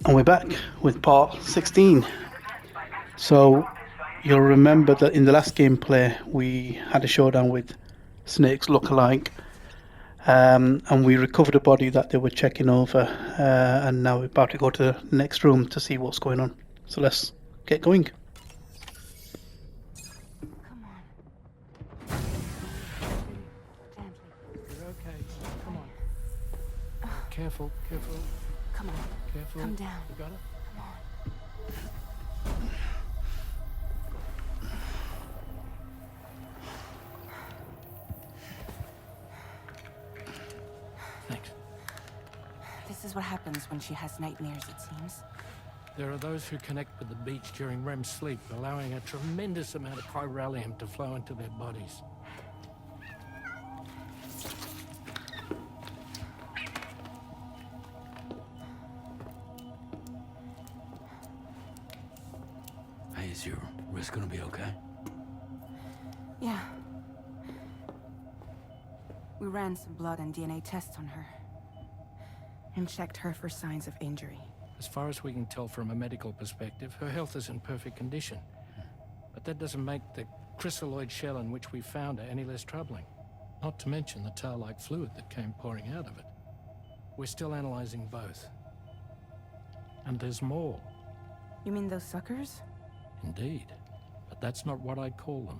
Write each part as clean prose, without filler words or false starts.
And we're back with part 16. So you'll remember that in the last gameplay we had a showdown with Snake's look-alike, and we recovered a body that they were checking over, and now we're about to go to the next room to see what's going on. So let's get going. Come on. Gently. You're okay. Come on. Careful, careful, Come on. careful. Come down. You got it? Come on. Thanks. This is what happens when she has nightmares, it seems. There are those who connect with the beach during REM sleep, allowing a tremendous amount of chiralium to flow into their bodies. Hey, is your wrist gonna be okay? Yeah. We ran some blood and DNA tests on her. And checked her for signs of injury. As far as we can tell from a medical perspective, her health is in perfect condition. But that doesn't make the chrysaloid shell in which we found her any less troubling. Not to mention the tar-like fluid that came pouring out of it. We're still analyzing both. And there's more. You mean those suckers? Indeed. But that's not what I'd call them.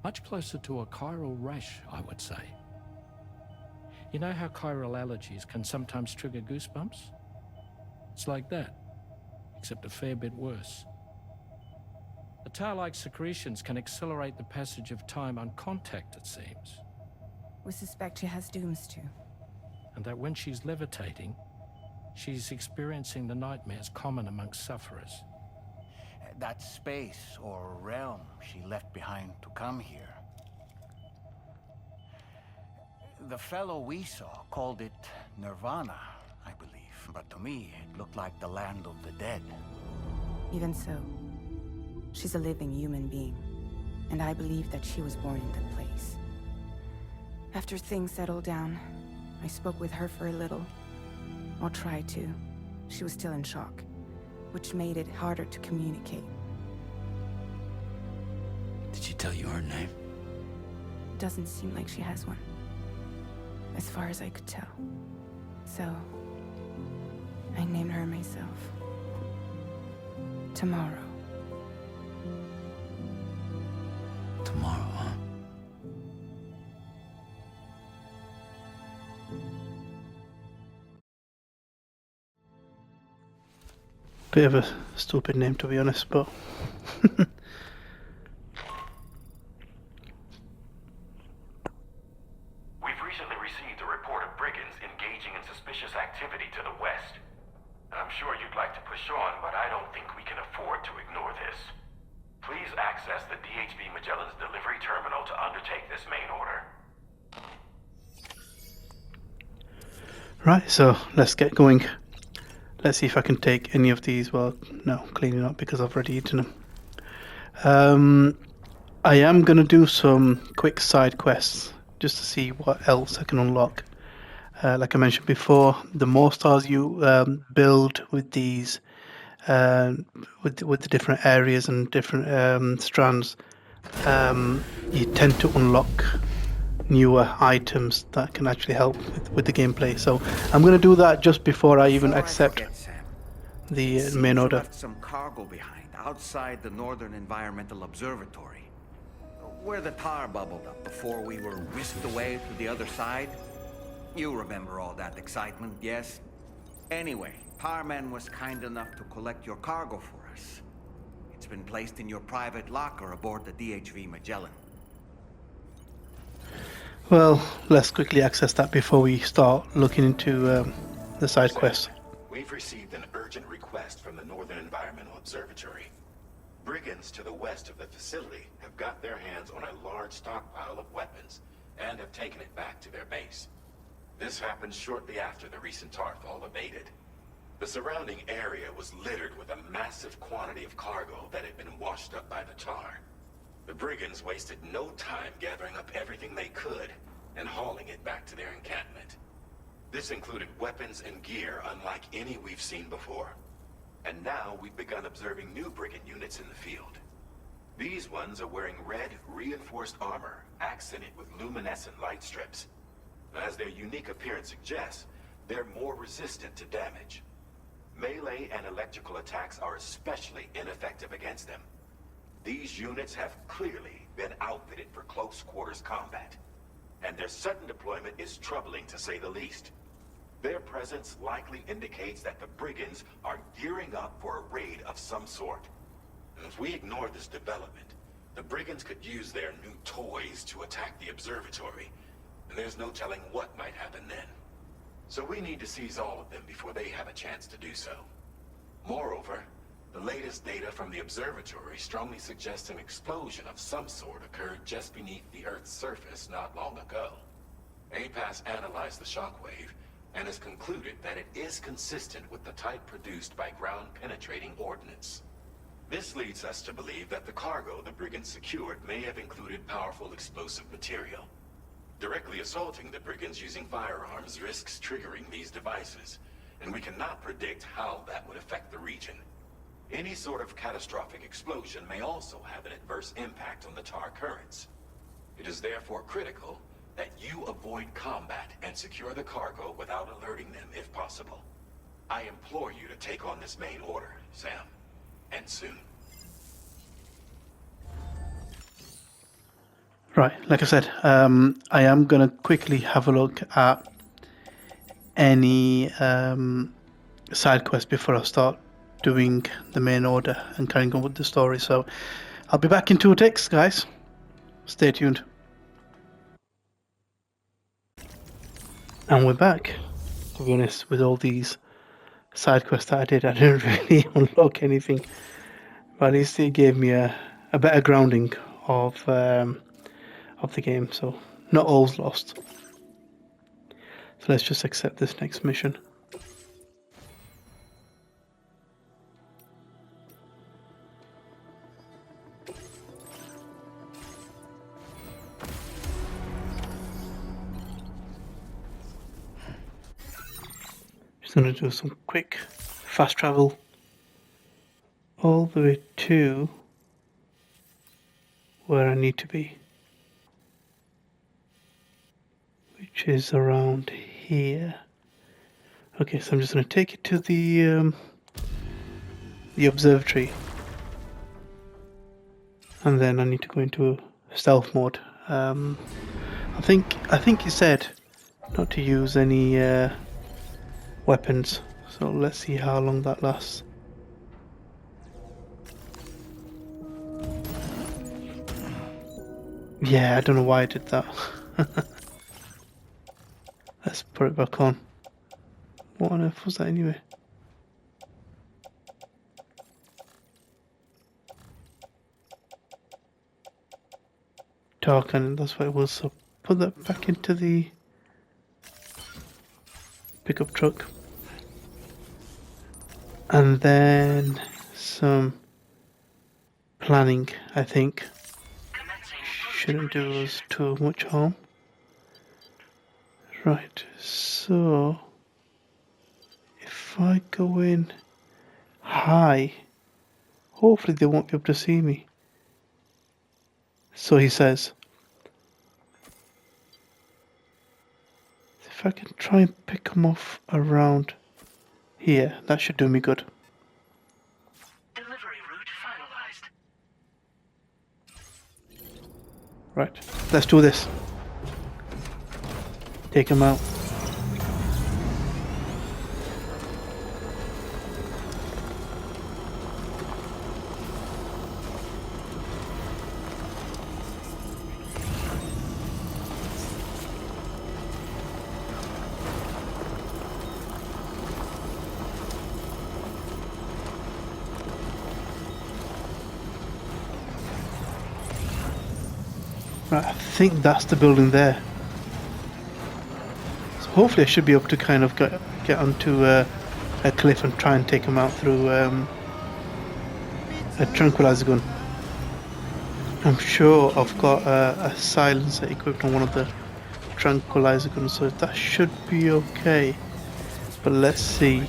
Much closer to a chiral rash, I would say. You know how chiral allergies can sometimes trigger goosebumps? It's like that, except a fair bit worse. The tar-like secretions can accelerate the passage of time on contact, it seems. We suspect she has dooms too. And that when she's levitating, she's experiencing the nightmares common amongst sufferers. That space or realm she left behind to come here. The fellow we saw called it Nirvana, I believe. But to me, it looked like the land of the dead. Even so, she's a living human being. And I believe that she was born in that place. After things settled down, I spoke with her for a little. Or tried to. She was still in shock, which made it harder to communicate. Did she tell you her name? Doesn't seem like she has one. As far as I could tell. So, I named her myself. Tomorrow. Tomorrow, huh? Bit of a stupid name, to be honest, but We've recently received a report of brigands engaging in suspicious activity to the west. I'm sure you'd like to push on, but I don't think we can afford to ignore this. Please access the DHV Magellan's delivery terminal to undertake this main order. right, so let's get going. Let's see if I can take any of these. Well, no, cleaning up because I've already eaten them. I am going to do some quick side quests just to see what else I can unlock. Like I mentioned before, the more stars you build with these, with the different areas and different strands, you tend to unlock newer items that can actually help with the gameplay. So I'm going to do that just before I even accept the main order. Left some cargo behind outside the Northern Environmental Observatory, where the tar bubbled up before we were whisked away to the other side. You remember all that excitement, yes? Anyway, Tarman was kind enough to collect your cargo for us. It's been placed in your private locker aboard the DHV Magellan. Well, let's quickly access that before we start looking into the side quests. We've received an urgent request from the Northern Environmental Observatory. Brigands to the west of the facility have got their hands on a large stockpile of weapons and have taken it back to their base. This happened shortly after the recent Tarfall abated. The surrounding area was littered with a massive quantity of cargo that had been washed up by the tar. The brigands wasted no time gathering up everything they could and hauling it back to their encampment. This included weapons and gear unlike any we've seen before. And now we've begun observing new brigand units in the field. These ones are wearing red, reinforced armor, accented with luminescent light strips. As their unique appearance suggests, they're more resistant to damage. Melee and electrical attacks are especially ineffective against them. These units have clearly been outfitted for close quarters combat, and their sudden deployment is troubling to say the least. Their presence likely indicates that the brigands are gearing up for a raid of some sort. If we ignore this development, the brigands could use their new toys to attack the observatory, and there's no telling what might happen then. So we need to seize all of them before they have a chance to do so. Moreover, the latest data from the observatory strongly suggests an explosion of some sort occurred just beneath the Earth's surface not long ago. APAS analyzed the shockwave and has concluded that it is consistent with the type produced by ground-penetrating ordnance. This leads us to believe that the cargo the brigands secured may have included powerful explosive material. Directly assaulting the brigands using firearms risks triggering these devices, and we cannot predict how that would affect the region. Any sort of catastrophic explosion may also have an adverse impact on the tar currents. It is therefore critical that you avoid combat and secure the cargo without alerting them if possible. I implore you to take on this main order, Sam. And soon. Right, like I said, I am going to quickly have a look at any side quests before I start doing the main order and carrying on with the story. So I'll be back in 2 ticks, guys. Stay tuned. And we're back. To be honest, with all these side quests that I didn't really unlock anything. But at least it gave me a better grounding of the game, so not all's lost. So let's just accept this next mission. Just going to do some quick fast travel all the way to where I need to be, which is around here. Okay, so I'm just going to take it to the observatory, and then I need to go into stealth mode. I think you said not to use any weapons, so let's see how long that lasts. Yeah, I don't know why I did that. Let's put it back on. What on earth was that anyway? Dark, and that's what it was. So put that back into the pickup truck. And then some planning, I think. Shouldn't do us too much harm. Right, so if I go in high, hopefully they won't be able to see me. So he says, if I can try and pick them off around here, that should do me good. Delivery route finalized. Right, let's do this. Take him out. Right, I think that's the building there. So hopefully I should be able to kind of get onto a cliff and try and take him out through a tranquilizer gun. I'm sure I've got a silencer equipped on one of the tranquilizer gun, so that should be okay. But let's see.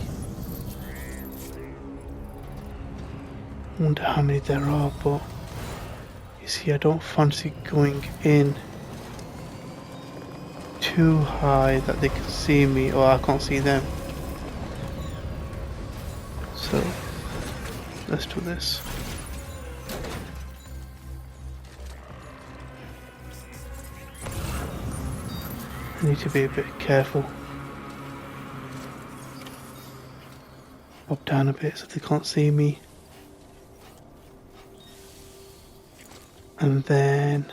I wonder how many there are, but you see, I don't fancy going in too high that they can see me, or I can't see them. So let's do this. I need to be a bit careful. Pop down a bit so they can't see me. And then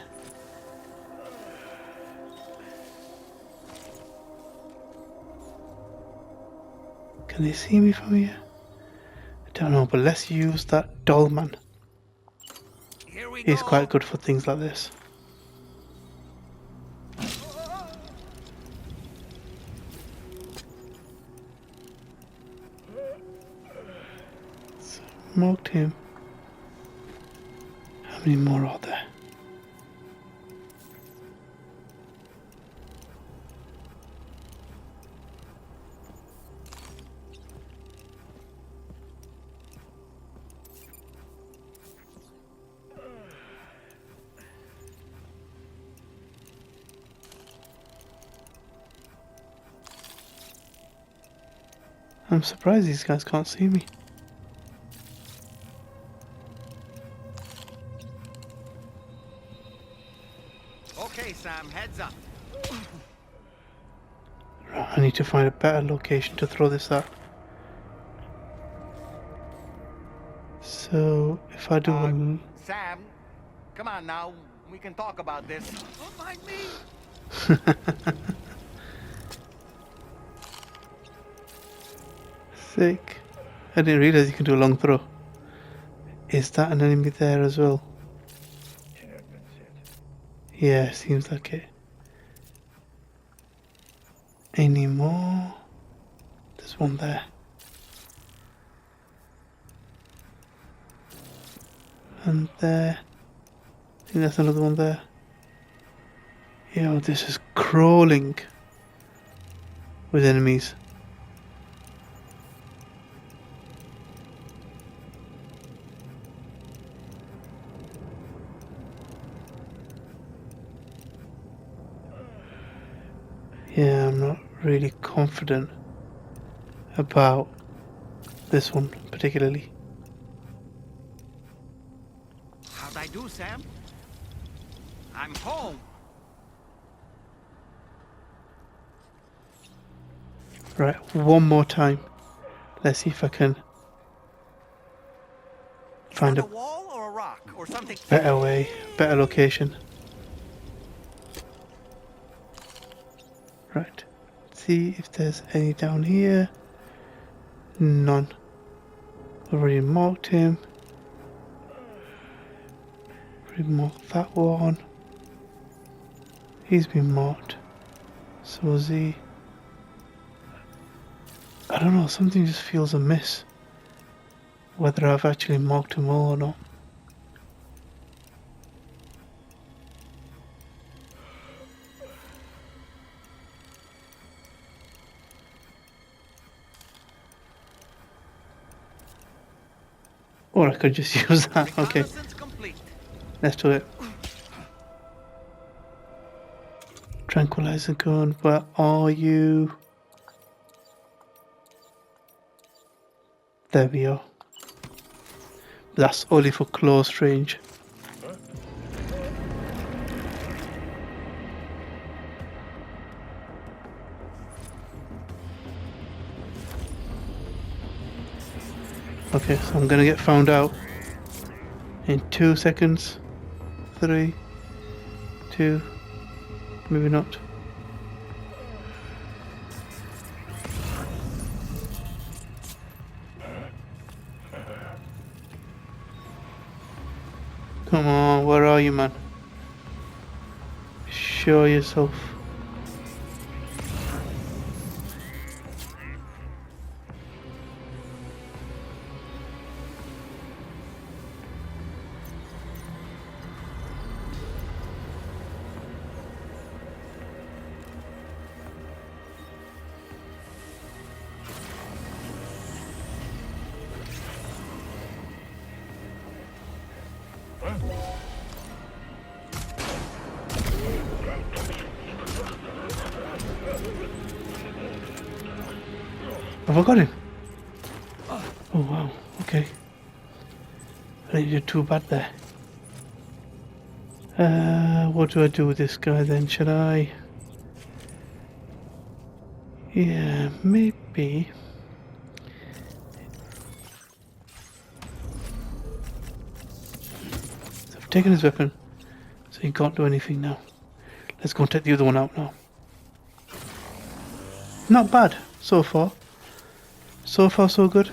can they see me from here? I don't know, but let's use that doll man. Here we He's go. quite good for things like this. So, marked him. How many more are there? I'm surprised these guys can't see me. Okay, Sam, heads up. Right, I need to find a better location to throw this at. So if I do one, Sam, come on now. We can talk about this. Don't mind me. sick. I didn't realize you can do a long throw. Is that an enemy there as well? Yeah, seems like it. Any more? There's one there. And there. I think that's another one there. Yo, this is crawling with enemies. Yeah, I'm not really confident about this one particularly. How'd I do, Sam? I'm home. Right, one more time. Let's see if I can find A a wall or a rock or something? better way, better location. Right, see if there's any down here. None. Already marked him. Already marked that one. He's been marked. So is he. I don't know, something just feels amiss. Whether I've actually marked him all or not. Or I could just use that. Okay, Reconnaissance complete. let's do it. Tranquilizer gun, where are you? There we are. That's only for close range. Okay, so I'm gonna get found out in 2 seconds. 3, 2, maybe not. Come on, where are you, man? Show yourself. Have I got him? Oh wow, okay. I think you did too bad there. What do I do with this guy then? Should I? Yeah, maybe. So I've taken his weapon, so he can't do anything now. Let's go and take the other one out now. Not bad so far. So far, so good.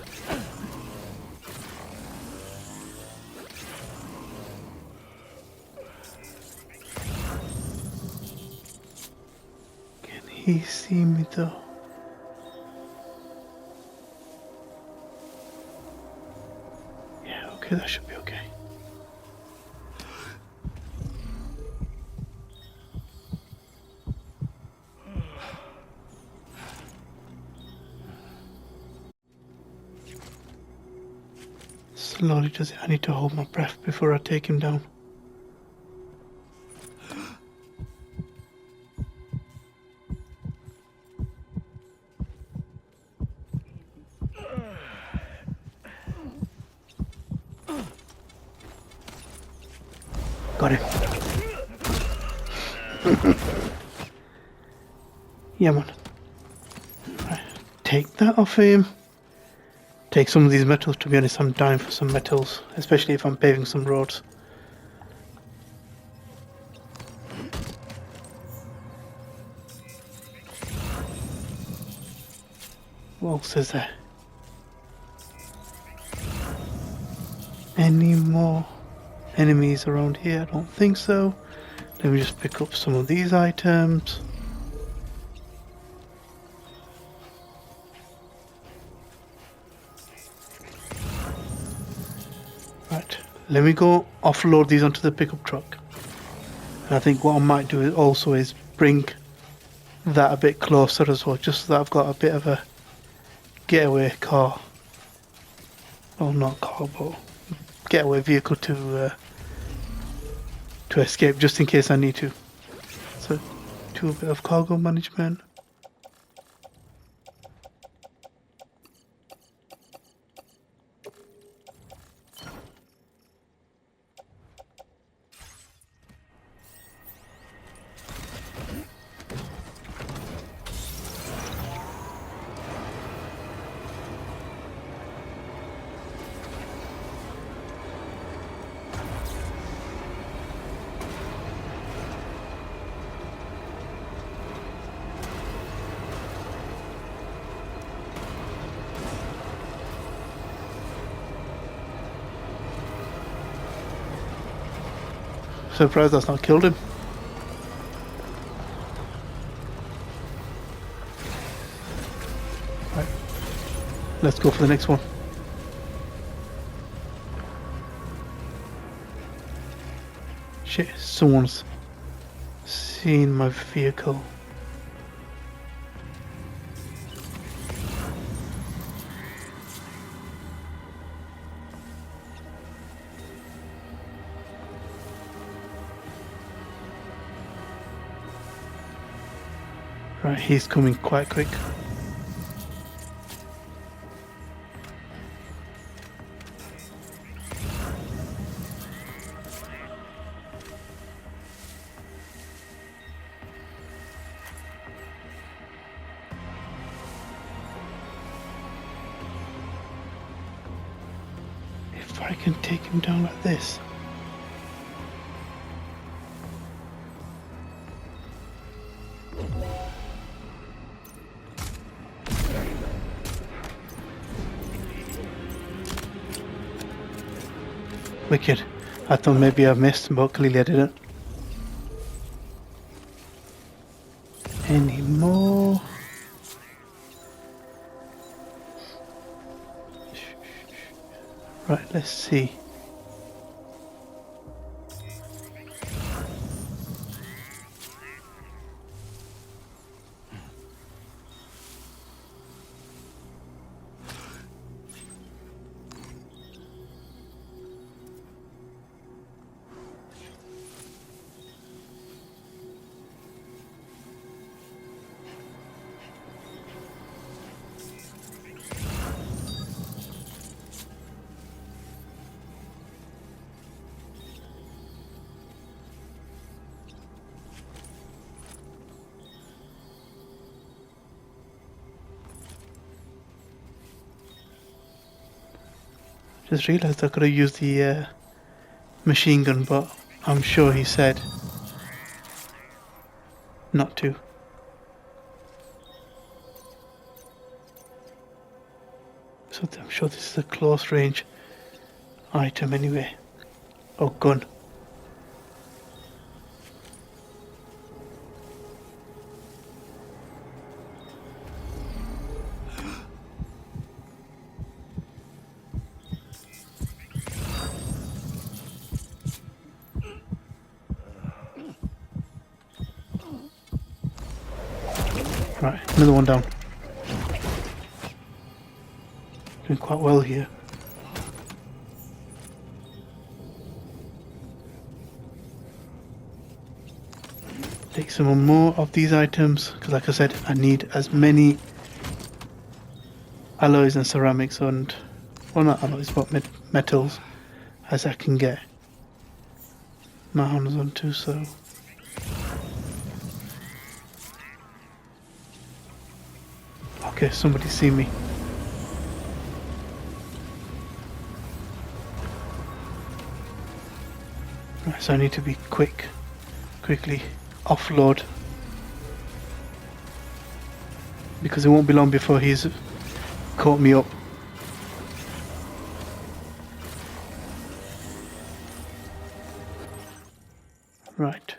Can he see me though? Yeah, okay, that should be okay. Slowly does it. I need to hold my breath before I take him down. Got him. Yeah, man. Right. Take that off him. Take some of these metals. To be honest, I'm dying for some metals, especially if I'm paving some roads. What else is there? Any more enemies around here? I don't think so. Let me just pick up some of these items. Right, let me go offload these onto the pickup truck. And I think what I might do also is bring that a bit closer as well, just so that I've got a bit of a getaway car. Well, not car, but getaway vehicle to escape, just in case I need to. So, do a bit of cargo management. Surprised that's not killed him. Right. Let's go for the next one. Shit, someone's seen my vehicle. Right, he's coming quite quick. If I can take him down like this. Wicked. I thought maybe I missed, but clearly I didn't. Any more? Right, let's see. Just realised I could have used the machine gun, but I'm sure he said not to. So I'm sure this is a close range item anyway. Oh, gun. Right, another one down. Doing quite well here. Take some more of these items, because like I said, I need as many alloys and ceramics and, well, not alloys, but metals as I can get my hands onto, so. Okay, somebody see me. Right, so I need to be quickly offload, because it won't be long before he's caught me up. Right.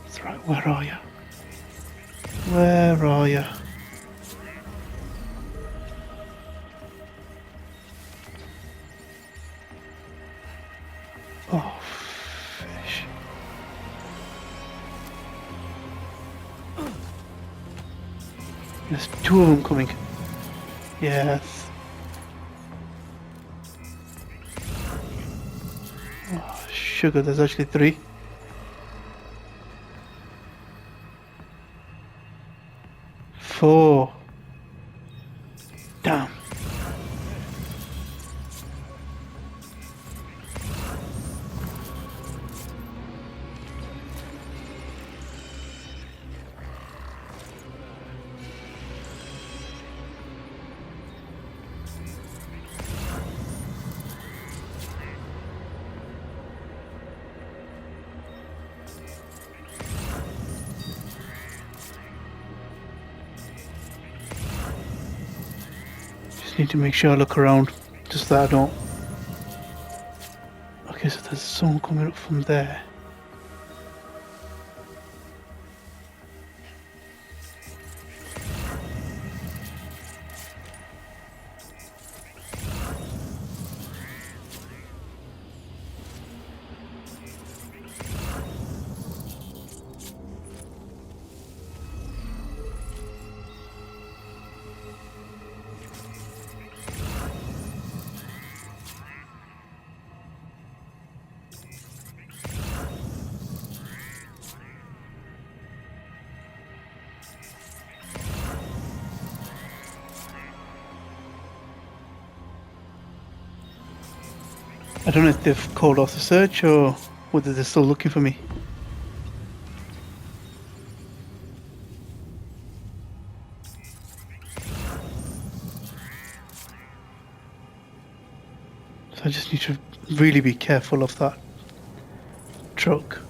That's right, where are you? Where are you? Oh, fish. There's two of them coming. Yes. Oh, sugar, there's actually three. Four. Damn. Need to make sure I look around, just that I don't. Okay, so there's someone coming up from there. I don't know if they've called off the search or whether they're still looking for me. So I just need to really be careful of that truck.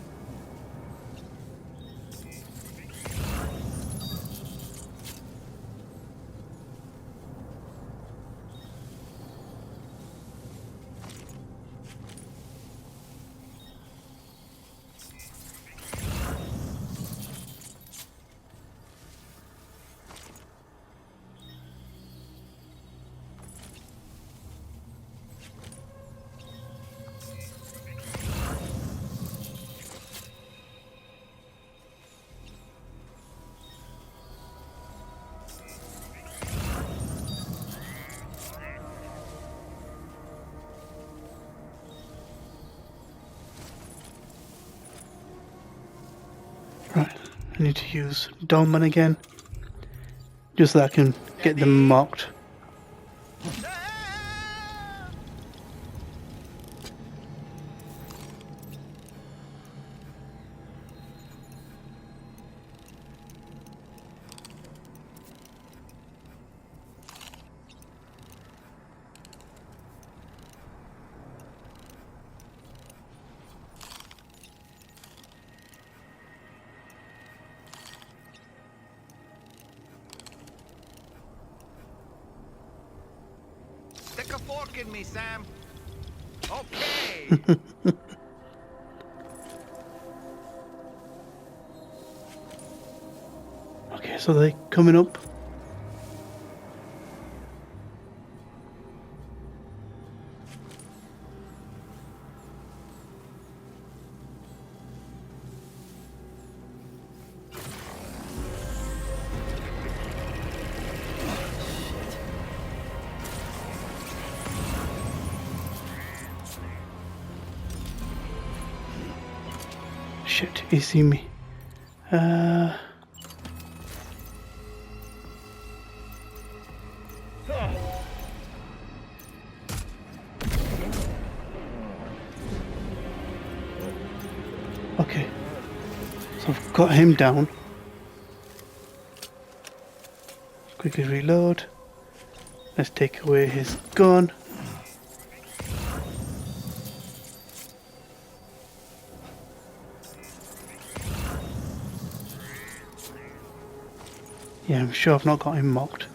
Right, I need to use Dolman again, just so I can get them marked. fucking me, Sam. Okay. Okay, so they coming up. Shit, he see me. Okay, so I've got him down. Quickly reload. Let's take away his gun. Yeah, I'm sure I've not got him mocked.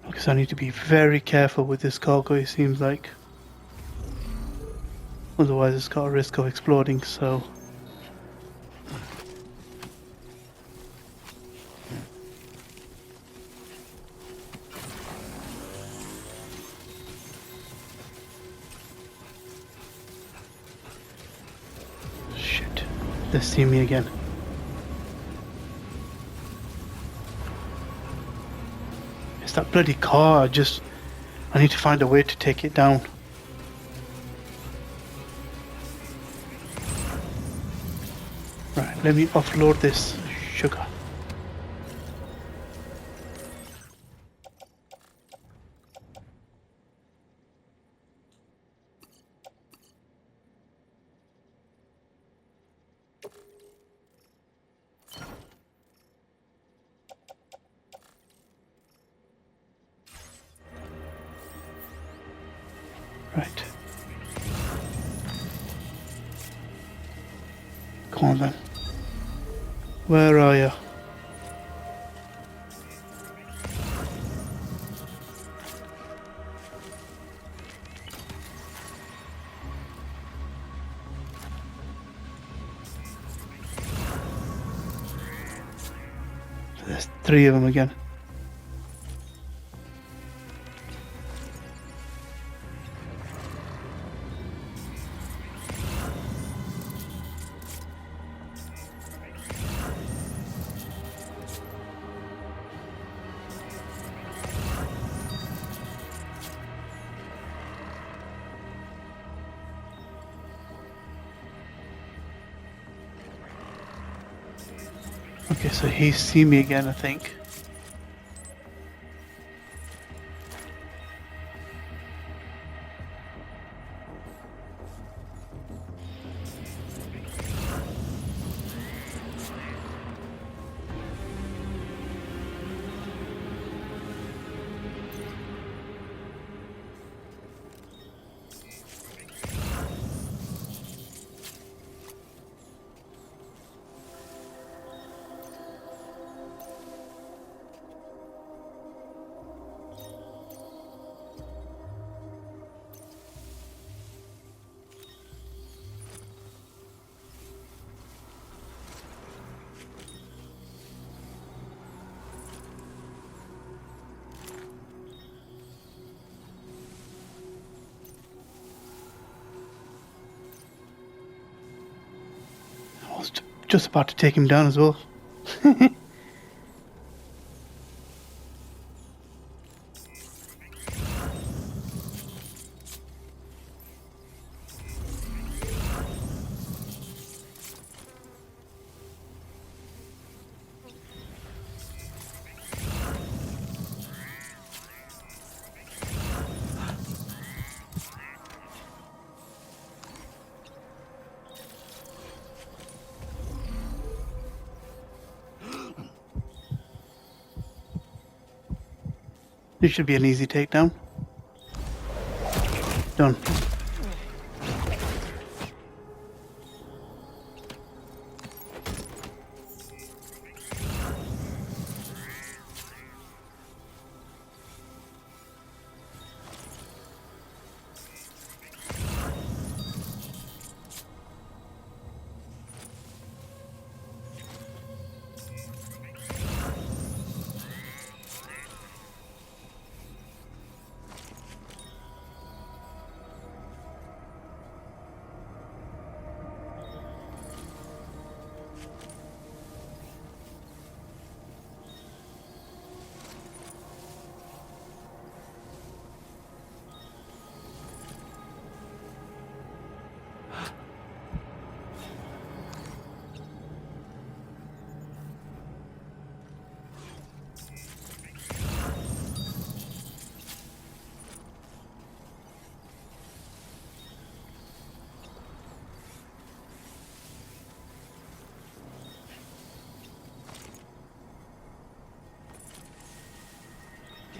Because I need to be very careful with this cargo, it seems like. Otherwise it's got a risk of exploding, so... Shit. They see me again. It's that bloody car, I need to find a way to take it down. Right, let me offload this sugar. Right. Come on then. Where are you? There's 3 of them again. Okay, so he's seen me again, I think. I was just about to take him down as well. This should be an easy takedown. Done.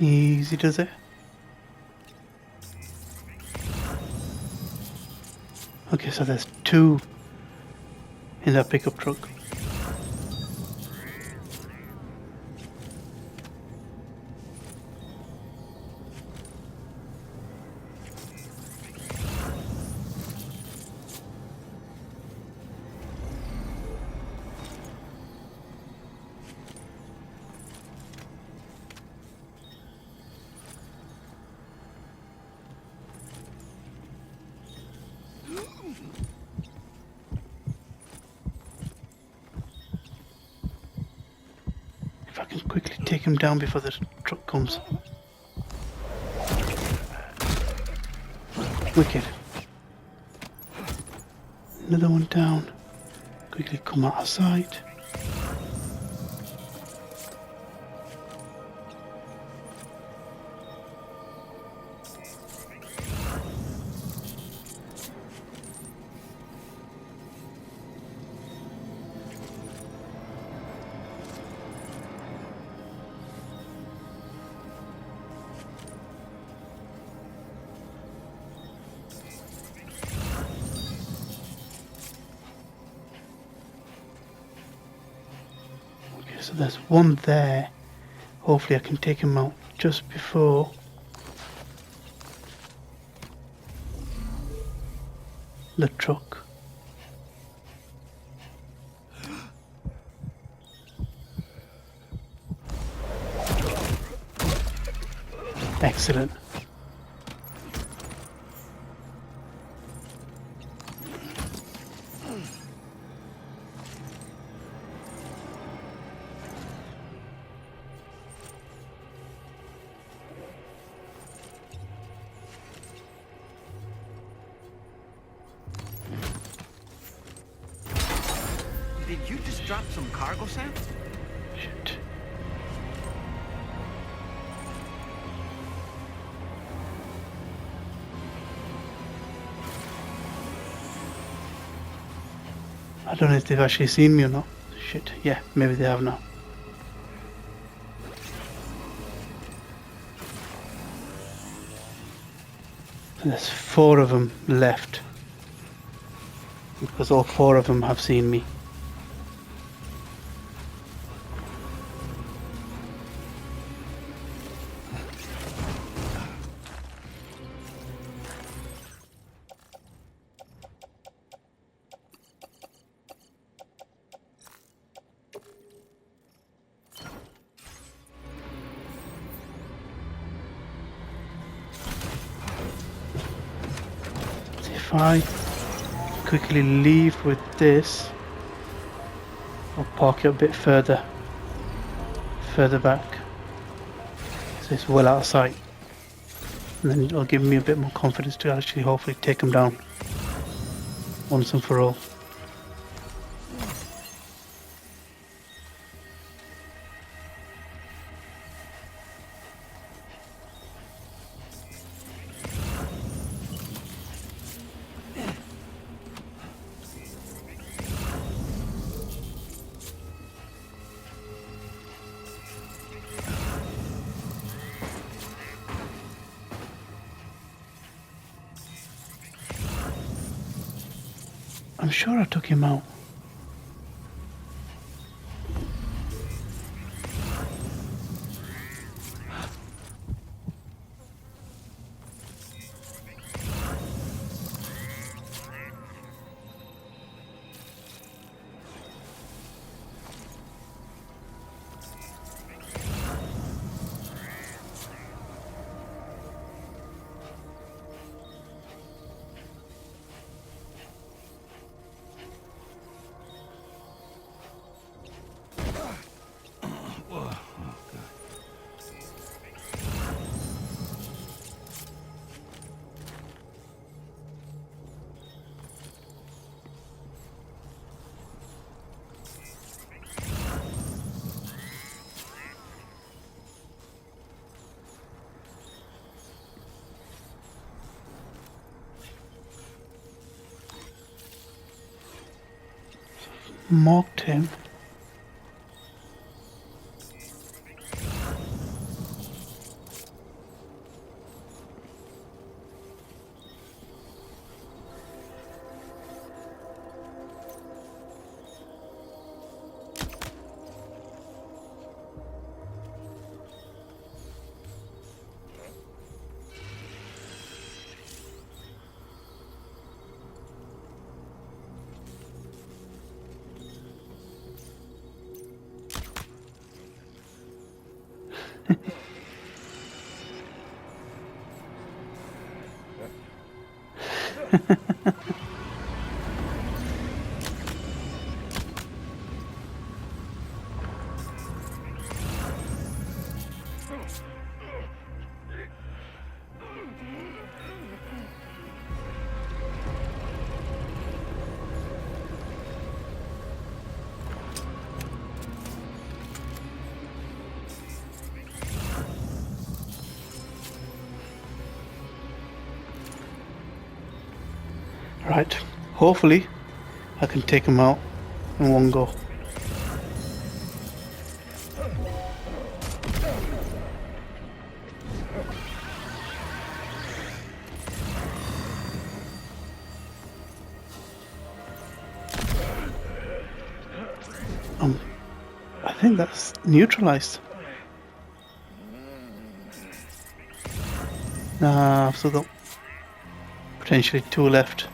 Easy does it. Okay, so there's 2 in that pickup truck. If I can quickly take him down before the truck comes. Wicked. Another one down. Quickly come out of sight. So there's one there. Hopefully I can take him out just before the truck. Excellent. Did you just drop some cargo, Sam? Shit. I don't know if they've actually seen me or not. Shit, yeah, maybe they have now. And there's 4 of them left. Because all 4 of them have seen me. If I quickly leave with this, I'll park it a bit further back, so it's well out of sight, and then it'll give me a bit more confidence to actually hopefully take them down once and for all. I'm sure I took him out. Marked him. Right, hopefully I can take him out in one go. I think that's neutralized. Nah, I've still got potentially 2 left.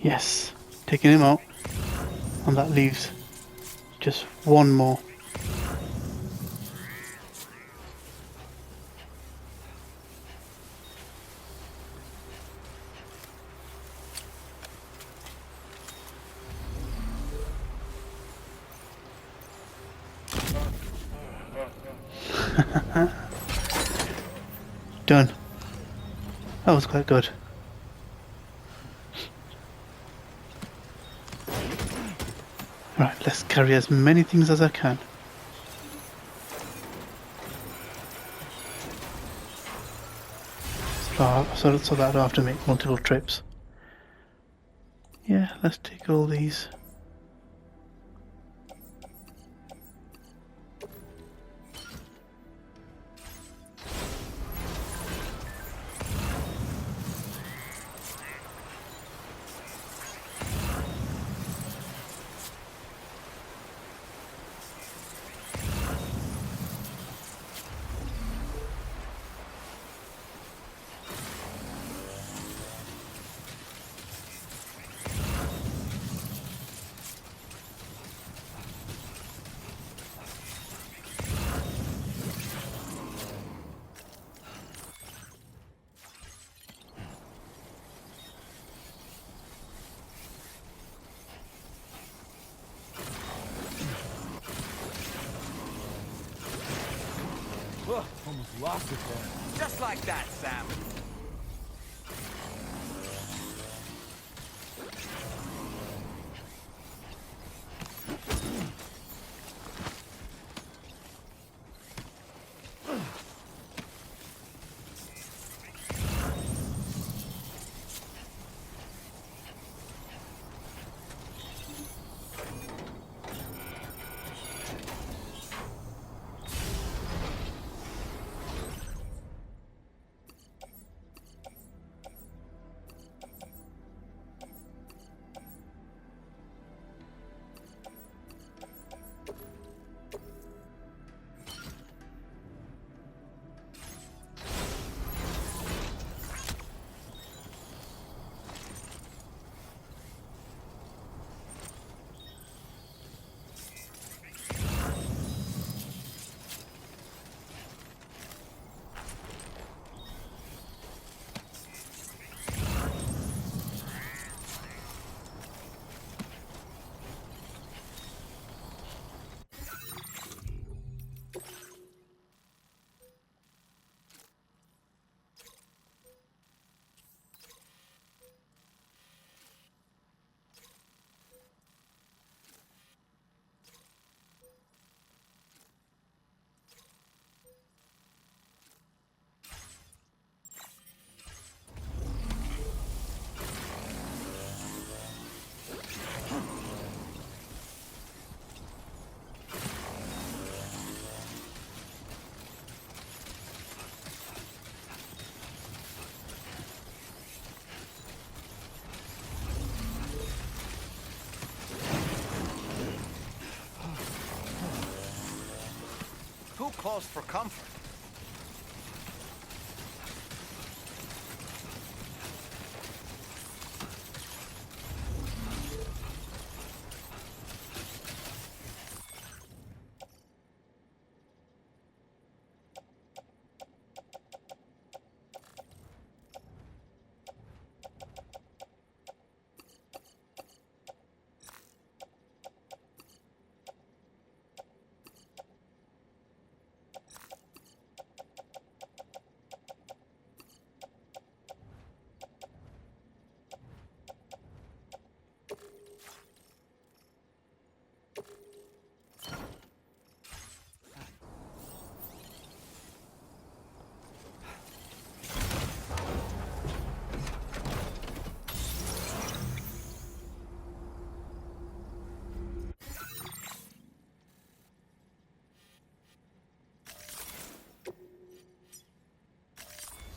Yes, taking him out, and that leaves just one more. Done. That was quite good. Right, let's carry as many things as I can. So that I don't have to make multiple trips. Yeah, let's take all these. Ugh, almost lost it there. Just like that, Sam. Who calls for comfort?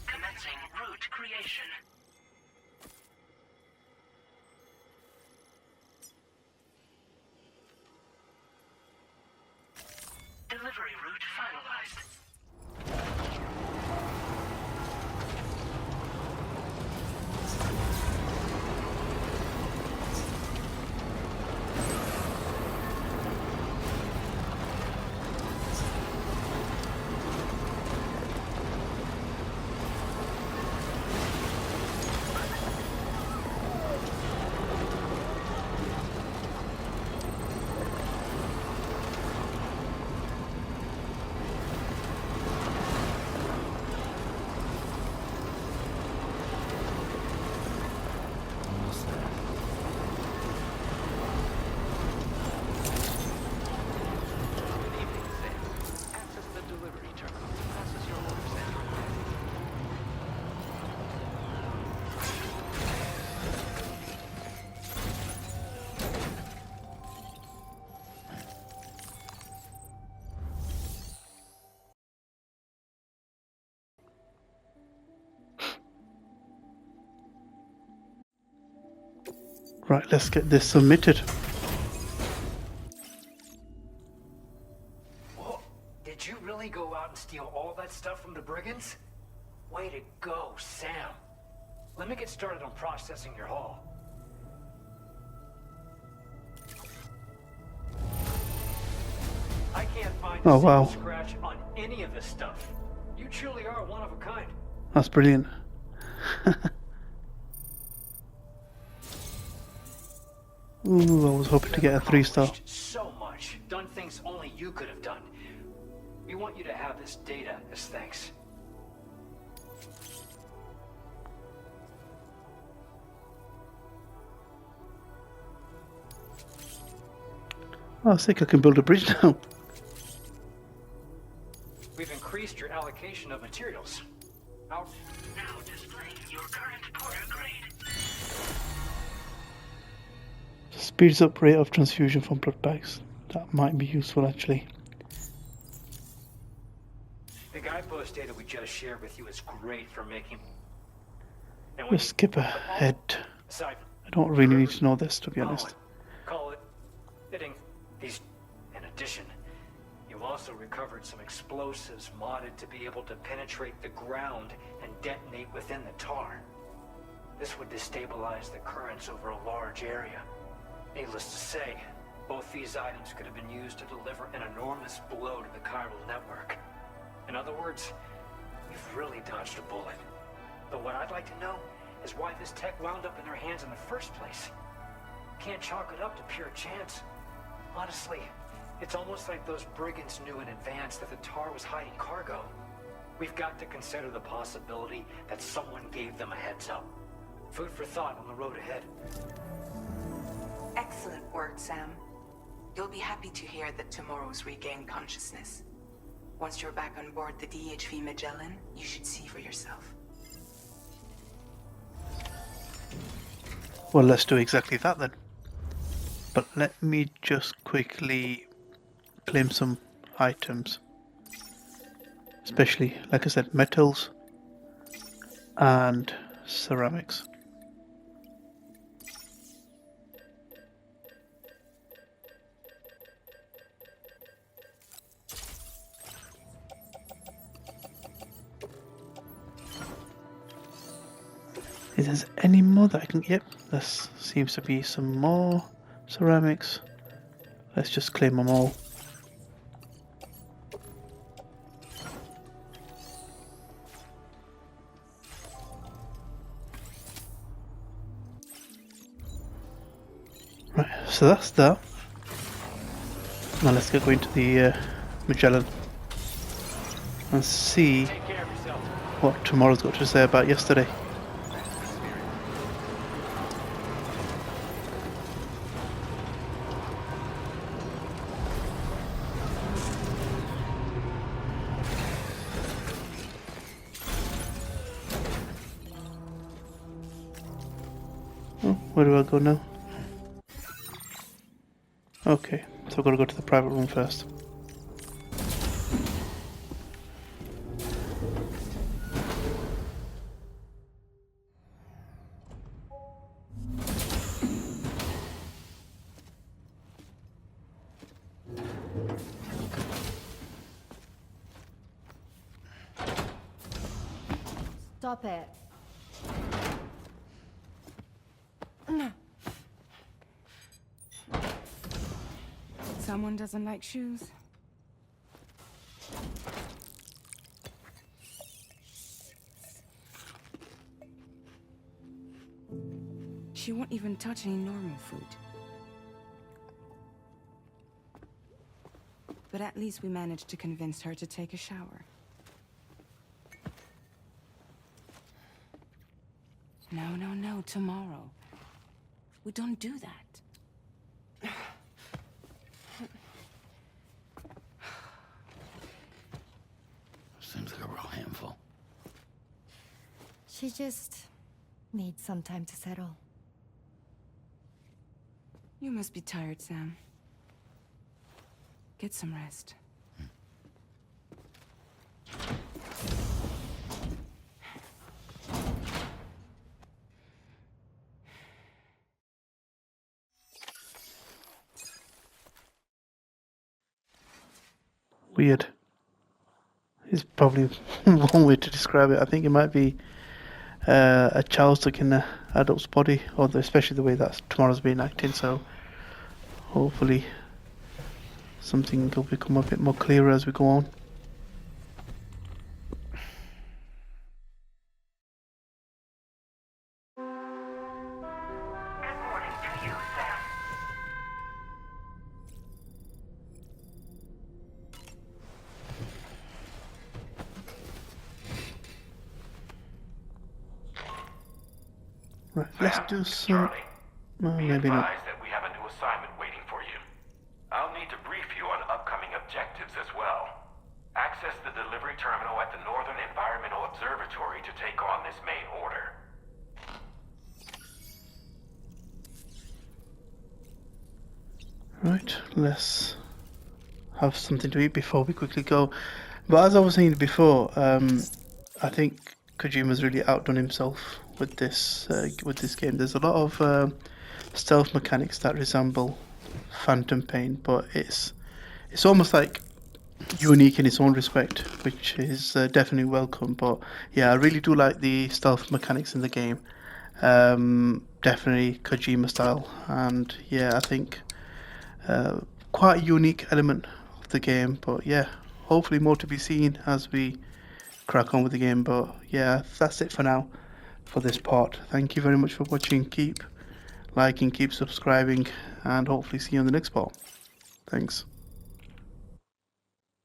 Commencing route creation. Delivery route finalized. Almost there. Good evening, Sam. Access the delivery terminal to process your orders and Right, let's get this submitted. Whoa, did you really go out and steal all that stuff from the brigands? Way to go, Sam. Let me get started on processing your haul. I can't find a Oh, single wow. scratch on any of this stuff. You truly are one of a kind. That's brilliant. Ooh, I was hoping to get a 3-star. Accomplished so much. Done things only you could have done. We want you to have this data as thanks. Oh, I think I can build a bridge now. We've increased your allocation of materials. Out. Now displaying your current Porter grade. Speeds up rate of transfusion from blood bags. That might be useful actually. The guidepost data we just shared with you is great for making. And Let's skip ahead. aside, I don't really need to know this, to be honest. Call it fitting. These, in addition, you've also recovered some explosives modded to be able to penetrate the ground and detonate within the tar. This would destabilize the currents over a large area. Needless to say, both these items could have been used to deliver an enormous blow to the chiral network. In other words, you've really dodged a bullet. But what I'd like to know is why this tech wound up in their hands in the first place. Can't chalk it up to pure chance. Honestly, it's almost like those brigands knew in advance that the tar was hiding cargo. We've got to consider the possibility that someone gave them a heads up. Food for thought on the road ahead. Excellent work, Sam. You'll be happy to hear that tomorrow's regained consciousness. Once you're back on board the DHV Magellan, you should see for yourself. Well, let's do exactly that then. But let me just quickly claim some items. Especially, like I said, metals and ceramics. If there's any more that I can... Yep, there seems to be some more ceramics. Let's just claim them all. Right, so that's that. Now let's get going to the Magellan and see what tomorrow's got to say about yesterday. Oh, where do I go now? Okay, so I've got to go to the private room first. Stop it. Someone doesn't like shoes. She won't even touch any normal food. But at least we managed to convince her to take a shower. No, tomorrow. We don't do that. Seems like a real handful. She just needs some time to settle. You must be tired, Sam. Get some rest. Weird. Is probably one way to describe it. I think it might be a child stuck in an adult's body, or especially the way that tomorrow's being acting. So hopefully something will become a bit more clearer as we go on. Good morning to you, Sam. Right, let's do some... Well, maybe not. That we have a new assignment waiting for you. I'll need to brief you on upcoming objectives as well. Access the delivery terminal at the Northern Environmental Observatory to take on this main order. Right, let's have something to eat before we quickly go. But as I was saying before, I think Kojima's really outdone himself with this game. There's a lot of stealth mechanics that resemble Phantom Pain, but it's almost like unique in its own respect, which is definitely welcome. But yeah, I really do like the stealth mechanics in the game. Definitely Kojima style, and yeah, I think quite a unique element of the game. But yeah, hopefully more to be seen as we crack on with the game. But yeah, that's it for now for this part. Thank you very much for watching. Keep liking, keep subscribing, and hopefully see you on the next part. Thanks.